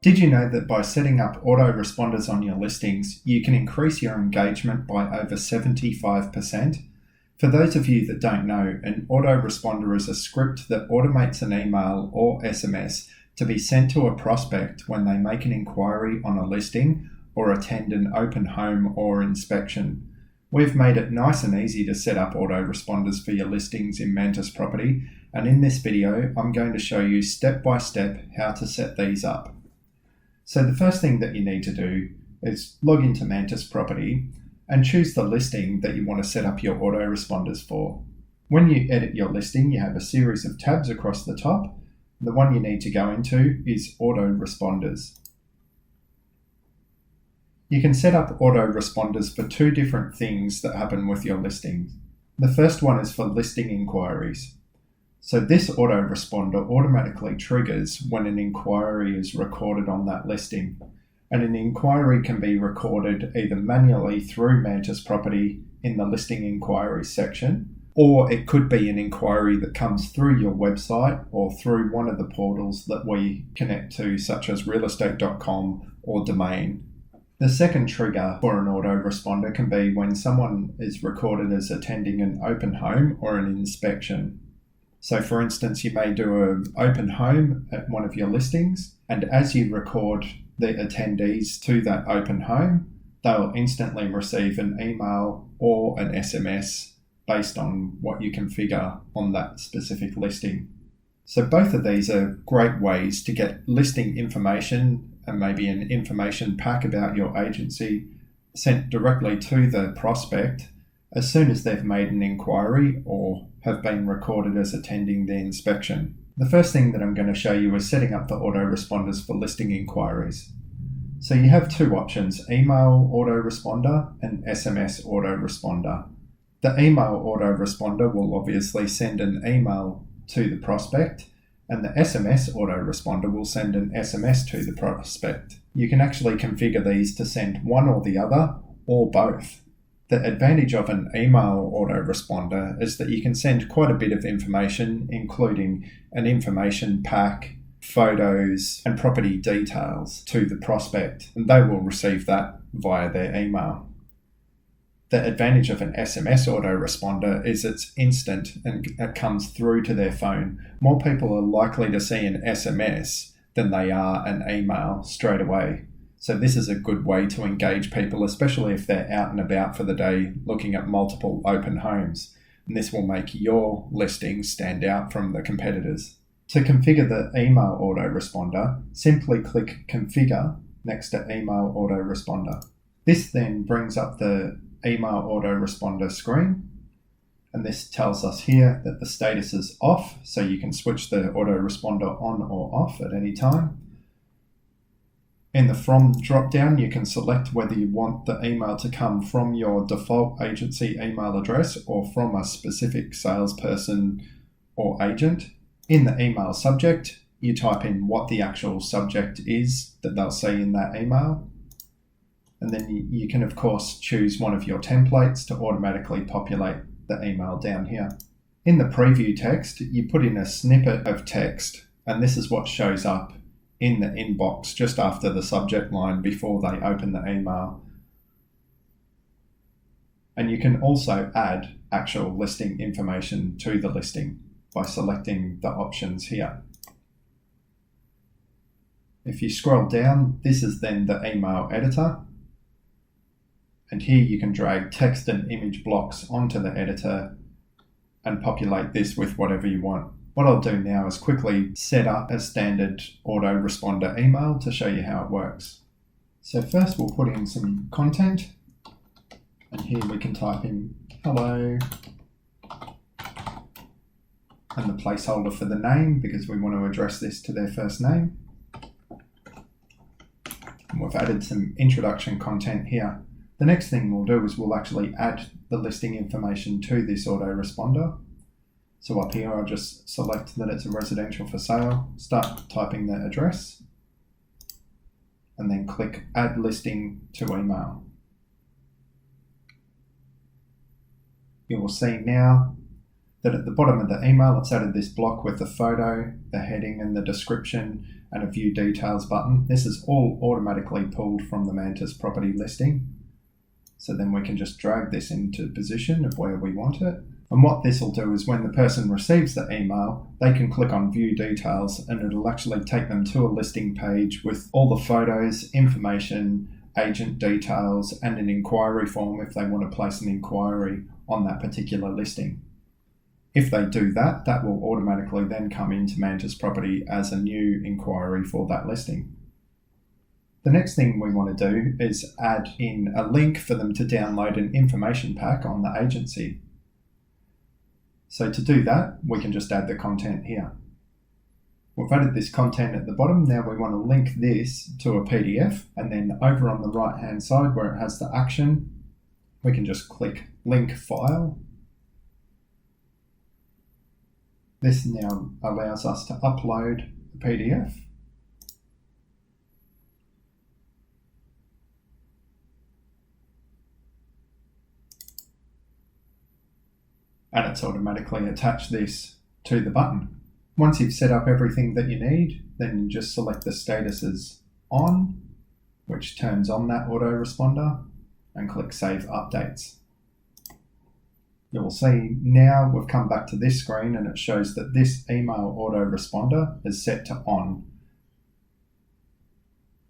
Did you know that by setting up autoresponders on your listings, you can increase your engagement by over 75%? For those of you that don't know, an autoresponder is a script that automates an email or SMS to be sent to a prospect when they make an inquiry on a listing or attend an open home or inspection. We've made it nice and easy to set up autoresponders for your listings in Mantis Property, and in this video, I'm going to show you step by step how to set these up. So the first thing that you need to do is log into Mantis Property and choose the listing that you want to set up your autoresponders for. When you edit your listing, you have a series of tabs across the top. The one you need to go into is autoresponders. You can set up autoresponders for two different things that happen with your listings. The first one is for listing inquiries. So this autoresponder automatically triggers when an inquiry is recorded on that listing. And an inquiry can be recorded either manually through Mantis Property in the listing inquiries section, or it could be an inquiry that comes through your website or through one of the portals that we connect to, such as realestate.com or Domain. The second trigger for an autoresponder can be when someone is recorded as attending an open home or an inspection. So for instance, you may do an open home at one of your listings, and as you record the attendees to that open home, they'll instantly receive an email or an SMS based on what you configure on that specific listing. So both of these are great ways to get listing information and maybe an information pack about your agency sent directly to the prospect as soon as they've made an inquiry or have been recorded as attending the inspection. The first thing that I'm going to show you is setting up the autoresponders for listing inquiries. So you have two options, email autoresponder and SMS autoresponder. The email autoresponder will obviously send an email to the prospect, and the SMS autoresponder will send an SMS to the prospect. You can actually configure these to send one or the other, or both. The advantage of an email autoresponder is that you can send quite a bit of information, including an information pack, photos, and property details to the prospect, and they will receive that via their email. The advantage of an SMS autoresponder is it's instant and it comes through to their phone. More people are likely to see an SMS than they are an email straight away. So this is a good way to engage people, especially if they're out and about for the day looking at multiple open homes. And this will make your listing stand out from the competitors. To configure the email autoresponder, simply click Configure next to Email Autoresponder. This then brings up the email autoresponder screen. And this tells us here that the status is off, so you can switch the autoresponder on or off at any time. In the From drop-down, you can select whether you want the email to come from your default agency email address or from a specific salesperson or agent. In the email subject, you type in what the actual subject is that they'll see in that email. And then you can, of course, choose one of your templates to automatically populate the email down here. In the preview text, you put in a snippet of text, and this is what shows up in the inbox just after the subject line before they open the email. And you can also add actual listing information to the listing by selecting the options here. If you scroll down, this is then the email editor. And here you can drag text and image blocks onto the editor and populate this with whatever you want. What I'll do now is quickly set up a standard autoresponder email to show you how it works. So first we'll put in some content, and here we can type in hello and the placeholder for the name because we want to address this to their first name. And we've added some introduction content here. The next thing we'll do is we'll actually add the listing information to this autoresponder. So up here, I'll just select that it's a residential for sale, start typing the address, and then click Add Listing to Email. You will see now that at the bottom of the email it's added this block with the photo, the heading and the description, and a View Details button. This is all automatically pulled from the Mantis property listing. So then we can just drag this into position of where we want it. And what this will do is when the person receives the email, they can click on View Details and it'll actually take them to a listing page with all the photos, information, agent details, and an inquiry form if they want to place an inquiry on that particular listing. If they do that, that will automatically then come into Mantis Property as a new inquiry for that listing. The next thing we want to do is add in a link for them to download an information pack on the agency. So to do that, we can just add the content here. We've added this content at the bottom. Now we want to link this to a PDF, and then over on the right hand side where it has the action, we can just click Link File. This now allows us to upload the PDF. And it's automatically attached this to the button. Once you've set up everything that you need, then you just select the status as on, which turns on that autoresponder, and click Save Updates. You'll see now we've come back to this screen and it shows that this email autoresponder is set to on.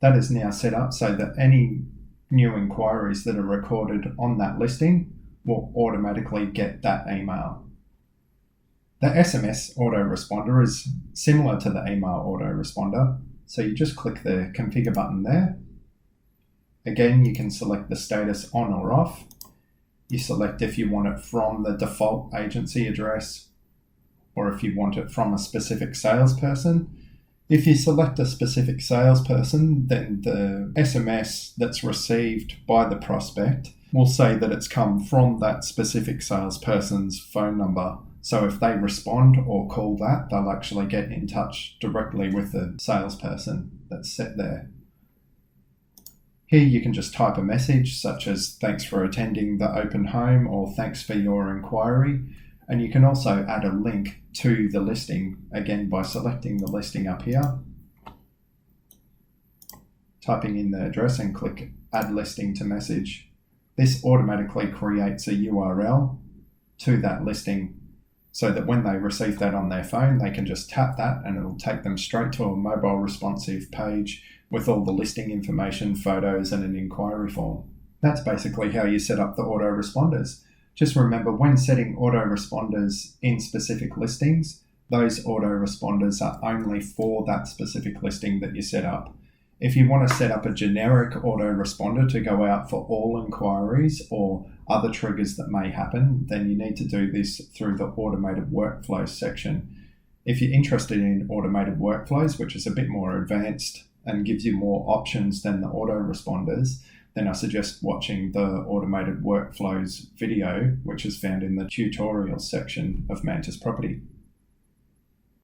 That is now set up so that any new inquiries that are recorded on that listing will automatically get that email. The SMS autoresponder is similar to the email autoresponder, so you just click the configure button there. Again, you can select the status on or off. You select if you want it from the default agency address or if you want it from a specific salesperson. If you select a specific salesperson, then the SMS that's received by the prospect will say that it's come from that specific salesperson's phone number. So if they respond or call that, they'll actually get in touch directly with the salesperson that's set there. Here you can just type a message such as thanks for attending the open home or thanks for your inquiry. And you can also add a link to the listing, again by selecting the listing up here, typing in the address and click Add Listing to Message. This automatically creates a URL to that listing so that when they receive that on their phone, they can just tap that and it'll take them straight to a mobile responsive page with all the listing information, photos, and an inquiry form. That's basically how you set up the autoresponders. Just remember, when setting autoresponders in specific listings, those autoresponders are only for that specific listing that you set up. If you want to set up a generic autoresponder to go out for all inquiries or other triggers that may happen, then you need to do this through the automated workflows section. If you're interested in automated workflows, which is a bit more advanced and gives you more options than the autoresponders, then I suggest watching the automated workflows video, which is found in the tutorials section of Mantis Property.